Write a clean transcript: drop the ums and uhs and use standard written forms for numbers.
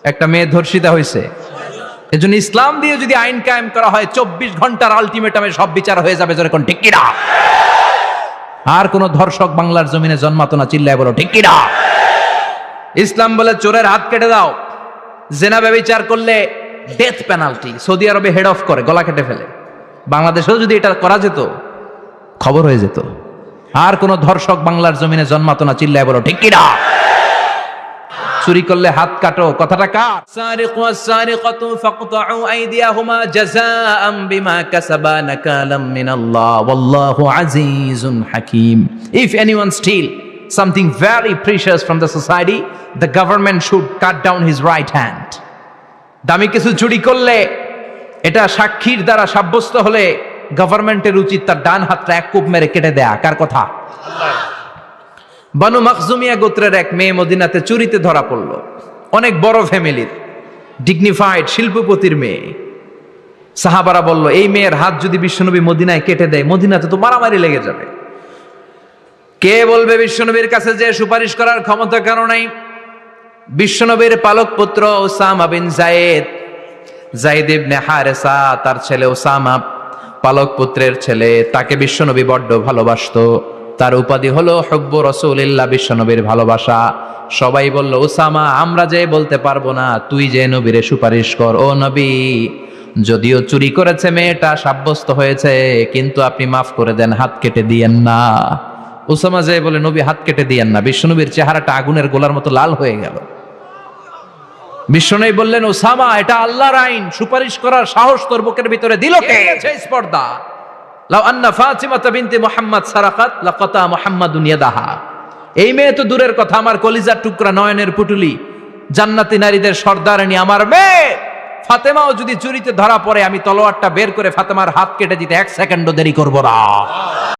একটা মেয়ে ধর্ষিতা হয়েছে, এজন্য ইসলাম দিয়ে যদি আইন কায়েম করা হয় 24 ঘন্টার আলটিমেটামে সব বিচার হয়ে যাবে, যেরকম ঠিক কিনা? আর কোন ধর্ষক বাংলার জমিনে জন্মাতো না, চিল্লায় বলো ঠিক কিনা? ইসলাম বলে চোরের হাত কেটে দাও, জেনা ব্যভিচার করলে ডেথ পেনাল্টি। সৌদি আরবে হেড অফ করে, গলা কেটে ফেলে। বাংলাদেশেও যদি এটা করা যেত, খবর হয়ে যেত। আর কোন ধর্ষক বাংলার জমিনে জন্মাতো না, চিল্লায় বলো ঠিক কিনা? চুরি করলে হাত কাটো, কথাটা কার? সারিকু ওয়াস-সারিকাতু ফাকতাউ আইদিয়াহুমা জাযাআম বিমা কাসাবা নাকালাম মিনাল্লাহ ওয়াল্লাহু আজিজুন হাকীম। If anyone steal something very precious from the society, the government should cut down his right hand. দামি কিছু চুরি করলে, এটা সাক্ষীর দ্বারা সাব্যস্ত হলে গভর্নমেন্টের উচিত তার ডান হাতটা এক কোপ মেরে কেটে দেয়া। কার কথা? আল্লাহ। বানু মাখজুমিয়া গোত্রের এক মেয়ে মদিনাতে চুরিতে ধরা পড়ল। অনেক বড় ফ্যামিলির, ডিগনিফাইড শিল্পপতির মেয়ে। সাহাবারা বলল, এই মেয়ের হাত যদি বিশ্বনবী মদিনায় কেটে দেয়, মদিনাতে তো মারামারি লেগে যাবে। কে বলবে বিশ্বনবীর কাছে যে সুপারিশ করার ক্ষমতা কারো নাই? বিশ্বনবীর পালক পুত্র উসামা বিন যায়েদ, যায়েদ ইবনে হারেসা, তার ছেলে উসামা পালক পুত্রের ছেলে, তাকে বিশ্বনবী বড্ড ভালোবাসতো। তার উপাধি হলো হুব্বু রাসূলিল্লাহ, বিশ্বনবীর ভালোবাসা। সবাই বলল, উসামা, আমরা যে বলতে পারবো না, তুই যে নবীরে সুপারিশ কর। ও নবী, যদিও চুরি করেছে মেয়েটা, সাব্যস্ত হয়েছে, কিন্তু আপনি মাফ করে দেন, হাত কেটে দিয়েন না। উসামা যে বলে, নবী হাত কেটে দিয়েন না। বিশ্বনবীর চেহারাটা আগুনের গোলার মতো লাল হয়ে গেল। বিশ্বনবী বললেন, উসামা, এটা আল্লাহর আইন, সুপারিশ করার সাহস তোর বুকের ভিতরে দিল কে? স্পর্ধা। লাউ আন্না ফাতিমাতা বিনতে মুহাম্মদ সারাকাত লাকাতা মুহাম্মাদুন ইয়াদাহা। এই মেয়ে তো দূরের কথা, আমার কলিজার টুকরা, নয়নের পুটুলি, জান্নাতি নারীদের সর্দারানী আমার মেয়ে ফাতেমাও যদি চুরিতে ধরা পড়ে, আমি তলোয়ারটা বের করে ফাতেমার হাত কেটে দিতে 1 সেকেন্ডও দেরি করব না।